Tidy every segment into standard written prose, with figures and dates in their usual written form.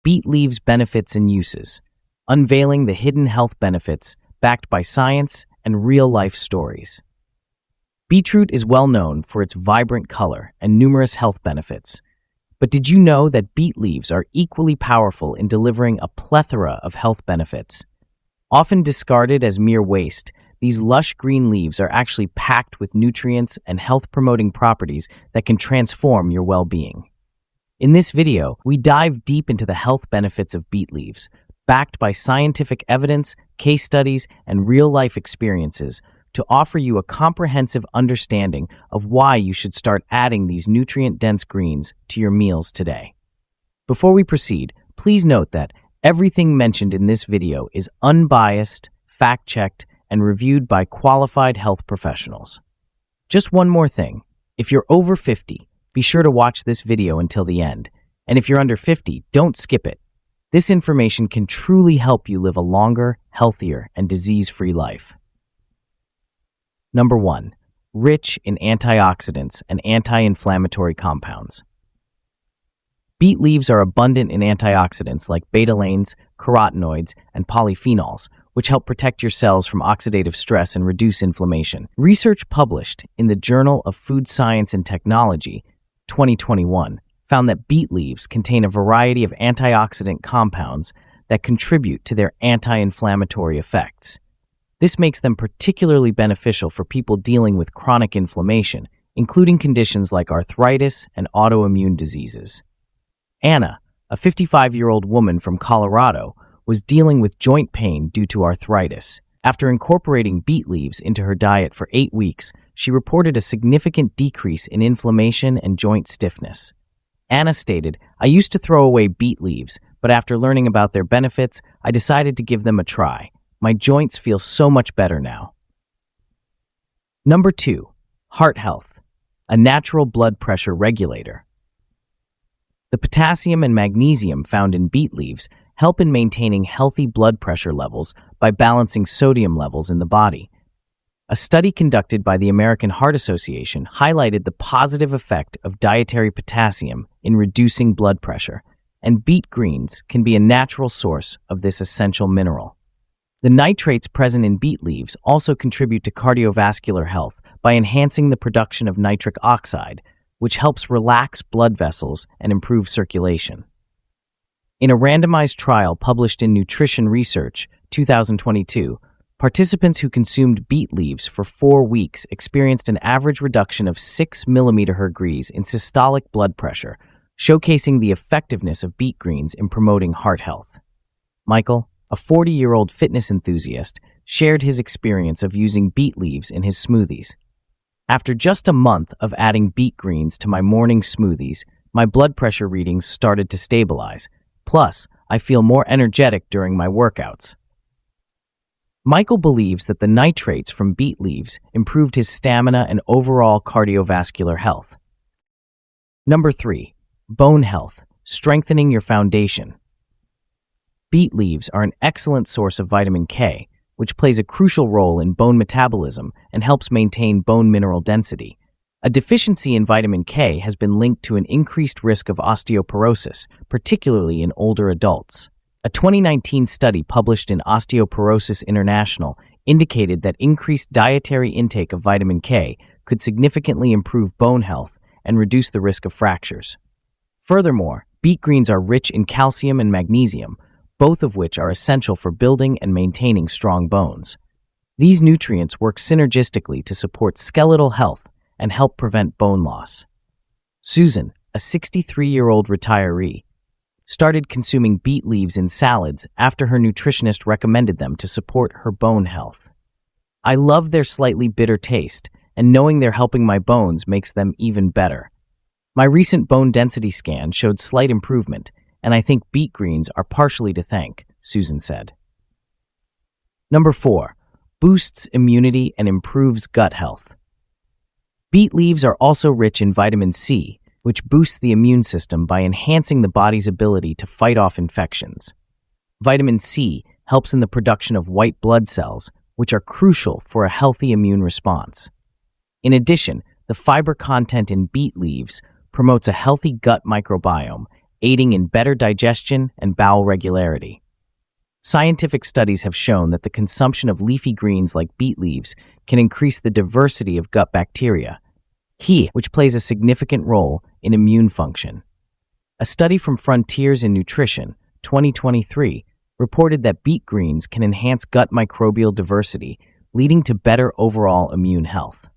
Beet Leaves Benefits and Uses, Unveiling the Hidden Health Benefits backed by science and real-life stories. Beetroot is well known for its vibrant color and numerous health benefits. But did you know that beet leaves are equally powerful in delivering a plethora of health benefits? Often discarded as mere waste, these lush green leaves are actually packed with nutrients and health-promoting properties that can transform your well-being. In this video, we dive deep into the health benefits of beet leaves, backed by scientific evidence, case studies, and real-life experiences, to offer you a comprehensive understanding of why you should start adding these nutrient-dense greens to your meals today. Before we proceed, please note that everything mentioned in this video is unbiased, fact-checked, and reviewed by qualified health professionals. Just one more thing. If you're over 50, be sure to watch this video until the end. And if you're under 50, don't skip it. This information can truly help you live a longer, healthier, and disease-free life. Number 1. Rich in antioxidants and anti-inflammatory compounds. Beet leaves are abundant in antioxidants like beta-carotene, carotenoids, and polyphenols, which help protect your cells from oxidative stress and reduce inflammation. Research published in the Journal of Food Science and Technology, 2021, found that beet leaves contain a variety of antioxidant compounds that contribute to their anti-inflammatory effects. This makes them particularly beneficial for people dealing with chronic inflammation, including conditions like arthritis and autoimmune diseases. Anna, a 55-year-old woman from Colorado, was dealing with joint pain due to arthritis. After incorporating beet leaves into her diet for 8 weeks, she reported a significant decrease in inflammation and joint stiffness. Anna stated, "I used to throw away beet leaves, but after learning about their benefits, I decided to give them a try. My joints feel so much better now." Number 2. Heart health, a natural blood pressure regulator. The potassium and magnesium found in beet leaves help in maintaining healthy blood pressure levels by balancing sodium levels in the body. A study conducted by the American Heart Association highlighted the positive effect of dietary potassium in reducing blood pressure, and beet greens can be a natural source of this essential mineral. The nitrates present in beet leaves also contribute to cardiovascular health by enhancing the production of nitric oxide, which helps relax blood vessels and improve circulation. In a randomized trial published in Nutrition Research, 2022, participants who consumed beet leaves for 4 weeks experienced an average reduction of 6 mmHg in systolic blood pressure, showcasing the effectiveness of beet greens in promoting heart health. Michael, a 40-year-old fitness enthusiast, shared his experience of using beet leaves in his smoothies. "After just a month of adding beet greens to my morning smoothies, my blood pressure readings started to stabilize. Plus, I feel more energetic during my workouts." Michael believes that the nitrates from beet leaves improved his stamina and overall cardiovascular health. Number 3. Bone health, strengthening your foundation. Beet leaves are an excellent source of vitamin K, which plays a crucial role in bone metabolism and helps maintain bone mineral density. A deficiency in vitamin K has been linked to an increased risk of osteoporosis, particularly in older adults. A 2019 study published in Osteoporosis International indicated that increased dietary intake of vitamin K could significantly improve bone health and reduce the risk of fractures. Furthermore, beet greens are rich in calcium and magnesium, both of which are essential for building and maintaining strong bones. These nutrients work synergistically to support skeletal health and help prevent bone loss. Susan, a 63-year-old retiree, started consuming beet leaves in salads after her nutritionist recommended them to support her bone health. "I love their slightly bitter taste, and knowing they're helping my bones makes them even better. My recent bone density scan showed slight improvement, and I think beet greens are partially to thank," Susan said. Number 4. Boosts immunity and improves gut health. Beet leaves are also rich in vitamin C, which boosts the immune system by enhancing the body's ability to fight off infections. Vitamin C helps in the production of white blood cells, which are crucial for a healthy immune response. In addition, the fiber content in beet leaves promotes a healthy gut microbiome aiding in better digestion and bowel regularity. Scientific studies have shown that the consumption of leafy greens like beet leaves can increase the diversity of gut bacteria, which plays a significant role in immune function. A study from Frontiers in Nutrition, 2023, reported that beet greens can enhance gut microbial diversity, leading to better overall immune health.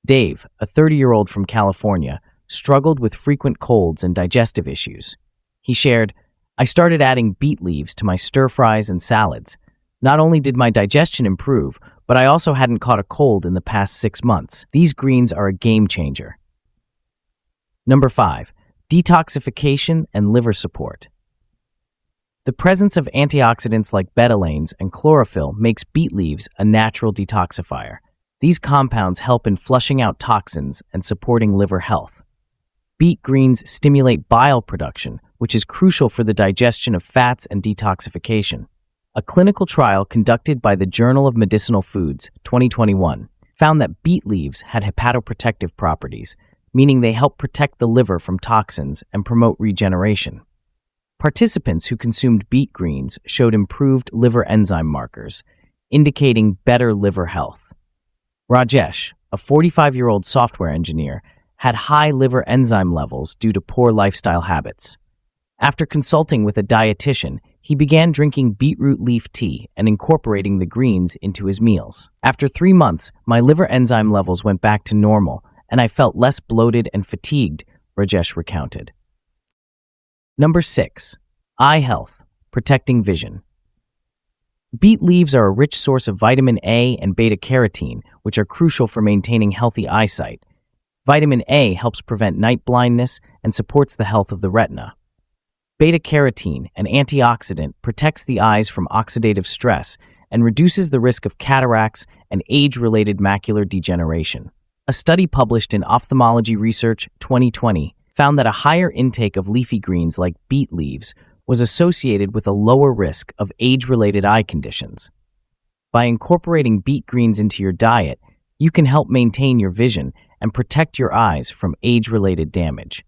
Dave, a 30-year-old from California, struggled with frequent colds and digestive issues. He shared, "I started adding beet leaves to my stir-fries and salads. Not only did my digestion improve, but I also hadn't caught a cold in the past 6 months. These greens are a game changer." Number 5. Detoxification and liver support. The presence of antioxidants like betalains and chlorophyll makes beet leaves a natural detoxifier. These compounds help in flushing out toxins and supporting liver health. Beet greens stimulate bile production, which is crucial for the digestion of fats and detoxification. A clinical trial conducted by the Journal of Medicinal Foods, 2021, found that beet leaves had hepatoprotective properties, meaning they help protect the liver from toxins and promote regeneration. Participants who consumed beet greens showed improved liver enzyme markers, indicating better liver health. Rajesh, a 45-year-old software engineer, had high liver enzyme levels due to poor lifestyle habits. After consulting with a dietitian, he began drinking beetroot leaf tea and incorporating the greens into his meals. After 3 months, my liver enzyme levels went back to normal, and I felt less bloated and fatigued, Rajesh recounted. Number 6. Eye health, protecting vision. Beet leaves are a rich source of vitamin A and beta-carotene, which are crucial for maintaining healthy eyesight. Vitamin A helps prevent night blindness and supports the health of the retina. Beta-carotene, an antioxidant, protects the eyes from oxidative stress and reduces the risk of cataracts and age-related macular degeneration. A study published in Ophthalmology Research 2020 found that a higher intake of leafy greens like beet leaves was associated with a lower risk of age-related eye conditions. By incorporating beet greens into your diet, you can help maintain your vision and protect your eyes from age-related damage.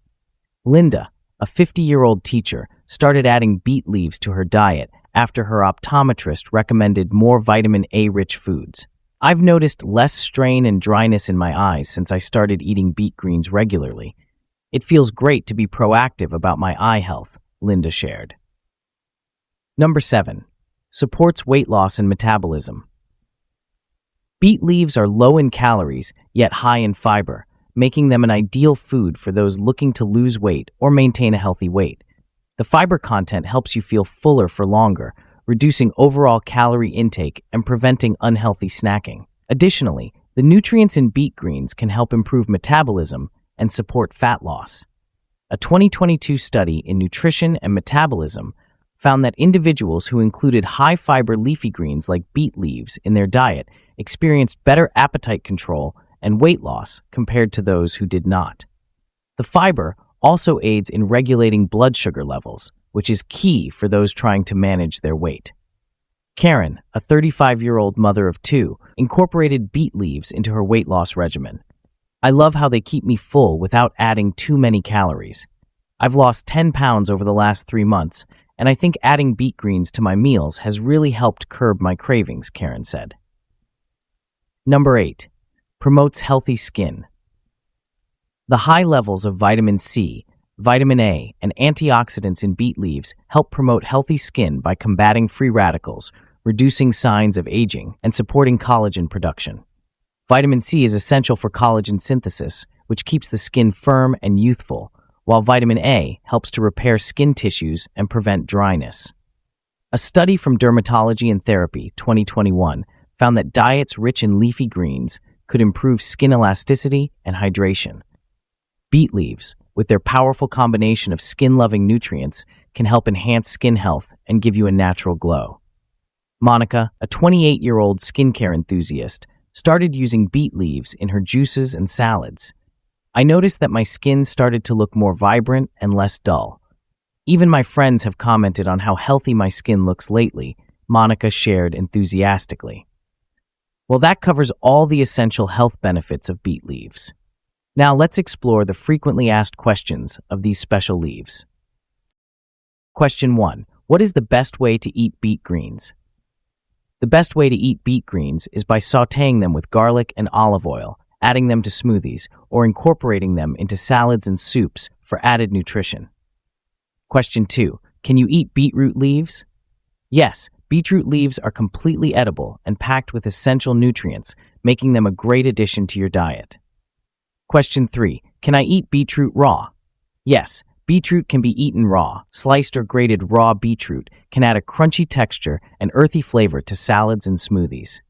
Linda, a 50-year-old teacher, started adding beet leaves to her diet after her optometrist recommended more vitamin A-rich foods. "I've noticed less strain and dryness in my eyes since I started eating beet greens regularly. It feels great to be proactive about my eye health," Linda shared. Number 7. Supports weight loss and metabolism. Beet leaves are low in calories, yet high in fiber, making them an ideal food for those looking to lose weight or maintain a healthy weight. The fiber content helps you feel fuller for longer, reducing overall calorie intake and preventing unhealthy snacking. Additionally, the nutrients in beet greens can help improve metabolism and support fat loss. A 2022 study in Nutrition and Metabolism found that individuals who included high-fiber leafy greens like beet leaves in their diet experienced better appetite control and weight loss compared to those who did not. The fiber also aids in regulating blood sugar levels, which is key for those trying to manage their weight. Karen, a 35-year-old mother of 2, incorporated beet leaves into her weight loss regimen. "I love how they keep me full without adding too many calories. I've lost 10 pounds over the last 3 months, and I think adding beet greens to my meals has really helped curb my cravings," Karen said. Number 8. Promotes healthy skin. The high levels of vitamin C, vitamin A, and antioxidants in beet leaves help promote healthy skin by combating free radicals, reducing signs of aging, and supporting collagen production. Vitamin C is essential for collagen synthesis, which keeps the skin firm and youthful, while vitamin A helps to repair skin tissues and prevent dryness. A study from Dermatology and Therapy 2021 found that diets rich in leafy greens could improve skin elasticity and hydration. Beet leaves, with their powerful combination of skin-loving nutrients, can help enhance skin health and give you a natural glow. Monica, a 28-year-old skincare enthusiast, started using beet leaves in her juices and salads. "I noticed that my skin started to look more vibrant and less dull. Even my friends have commented on how healthy my skin looks lately," Monica shared enthusiastically. Well, that covers all the essential health benefits of beet leaves. Now let's explore the frequently asked questions of these special leaves. Question 1. What is the best way to eat beet greens? The best way to eat beet greens is by sautéing them with garlic and olive oil, adding them to smoothies, or incorporating them into salads and soups for added nutrition. Question 2. Can you eat beetroot leaves? Yes, beetroot leaves are completely edible and packed with essential nutrients, making them a great addition to your diet. Question 3. Can I eat beetroot raw? Yes, beetroot can be eaten raw. Sliced or grated raw beetroot can add a crunchy texture and earthy flavor to salads and smoothies.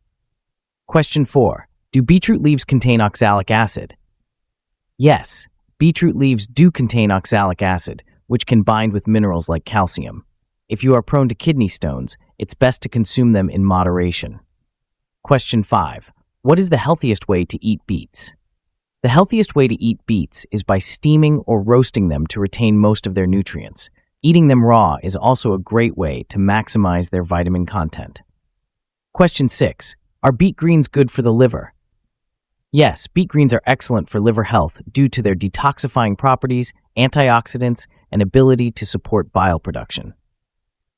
Question 4. Do beetroot leaves contain oxalic acid? Yes, beetroot leaves do contain oxalic acid, which can bind with minerals like calcium. If you are prone to kidney stones, it's best to consume them in moderation. Question 5. What is the healthiest way to eat beets? The healthiest way to eat beets is by steaming or roasting them to retain most of their nutrients. Eating them raw is also a great way to maximize their vitamin content. Question 6. Are beet greens good for the liver? Yes, beet greens are excellent for liver health due to their detoxifying properties, antioxidants, and ability to support bile production.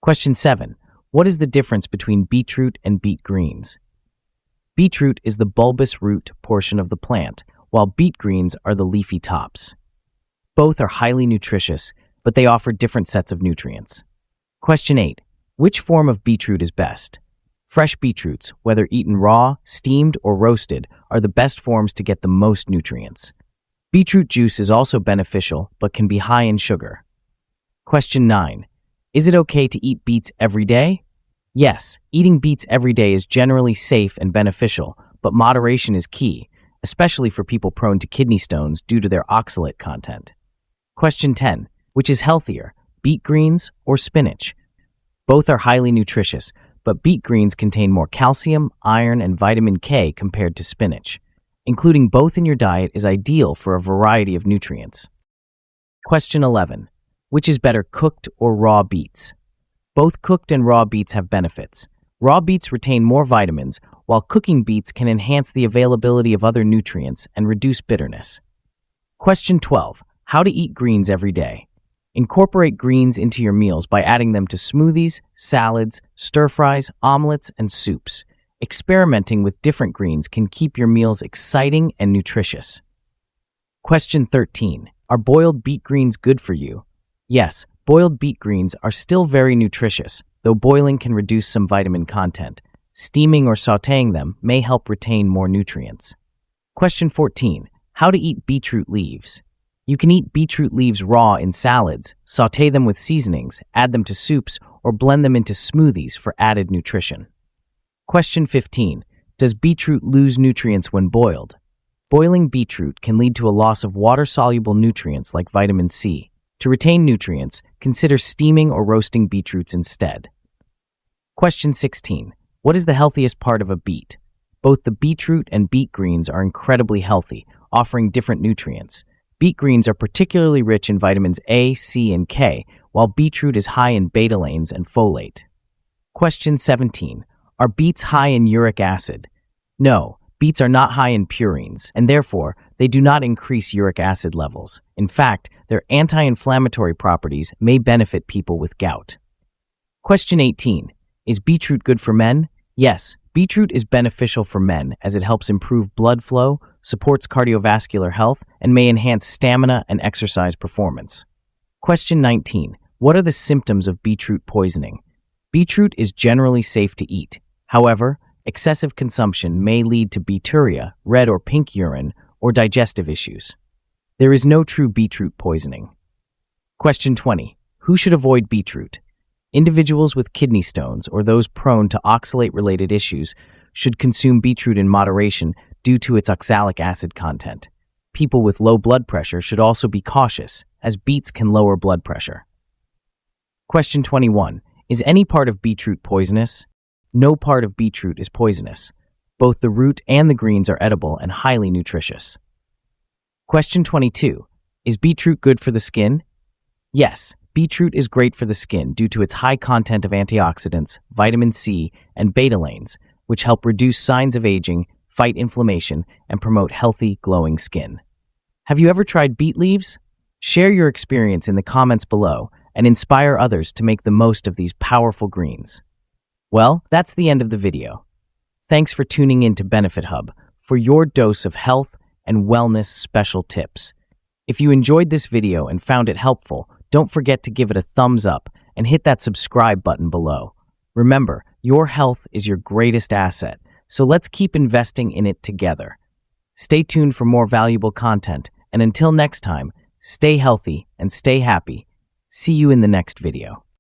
Question 7. What is the difference between beetroot and beet greens? Beetroot is the bulbous root portion of the plant, while beet greens are the leafy tops. Both are highly nutritious, but they offer different sets of nutrients. Question 8. Which form of beetroot is best? Fresh beetroots, whether eaten raw, steamed, or roasted, are the best forms to get the most nutrients. Beetroot juice is also beneficial, but can be high in sugar. Question 9. Is it okay to eat beets every day? Yes, eating beets every day is generally safe and beneficial, but moderation is key, especially for people prone to kidney stones due to their oxalate content. Question 10. Which is healthier, beet greens or spinach? Both are highly nutritious, but beet greens contain more calcium, iron, and vitamin K compared to spinach. Including both in your diet is ideal for a variety of nutrients. Question 11. Which is better, cooked or raw beets? Both cooked and raw beets have benefits. Raw beets retain more vitamins, while cooking beets can enhance the availability of other nutrients and reduce bitterness. Question 12. How to eat greens every day. Incorporate greens into your meals by adding them to smoothies, salads, stir-fries, omelets, and soups. Experimenting with different greens can keep your meals exciting and nutritious. Question 13. Are boiled beet greens good for you? Yes, boiled beet greens are still very nutritious, though boiling can reduce some vitamin content. Steaming or sautéing them may help retain more nutrients. Question 14. How to eat beetroot leaves. You can eat beetroot leaves raw in salads, sauté them with seasonings, add them to soups, or blend them into smoothies for added nutrition. Question 15. Does beetroot lose nutrients when boiled? Boiling beetroot can lead to a loss of water-soluble nutrients like vitamin C. To retain nutrients, consider steaming or roasting beetroots instead. Question 16. What is the healthiest part of a beet? Both the beetroot and beet greens are incredibly healthy, offering different nutrients. Beet greens are particularly rich in vitamins A, C, and K, while beetroot is high in beta-lanes and folate. Question 17. Are beets high in uric acid? No, beets are not high in purines, and therefore, they do not increase uric acid levels. In fact, their anti-inflammatory properties may benefit people with gout. Question 18. Is beetroot good for men? Yes, beetroot is beneficial for men as it helps improve blood flow, supports cardiovascular health, and may enhance stamina and exercise performance. Question 19. What are the symptoms of beetroot poisoning? Beetroot is generally safe to eat. However, excessive consumption may lead to beeturia, red or pink urine, or digestive issues. There is no true beetroot poisoning. Question 20. Who should avoid beetroot? Individuals with kidney stones or those prone to oxalate-related issues should consume beetroot in moderation due to its oxalic acid content. People with low blood pressure should also be cautious, as beets can lower blood pressure. Question 21. Is any part of beetroot poisonous? No part of beetroot is poisonous. Both the root and the greens are edible and highly nutritious. Question 22. Is beetroot good for the skin? Yes, beetroot is great for the skin due to its high content of antioxidants, vitamin C, and beta-lanes, which help reduce signs of aging, fight inflammation, and promote healthy, glowing skin. Have you ever tried beet leaves? Share your experience in the comments below, and inspire others to make the most of these powerful greens. Well, that's the end of the video. Thanks for tuning in to Benefit Hub for your dose of health and wellness special tips. If you enjoyed this video and found it helpful, don't forget to give it a thumbs up and hit that subscribe button below. Remember, your health is your greatest asset, so let's keep investing in it together. Stay tuned for more valuable content, and until next time, stay healthy and stay happy. See you in the next video.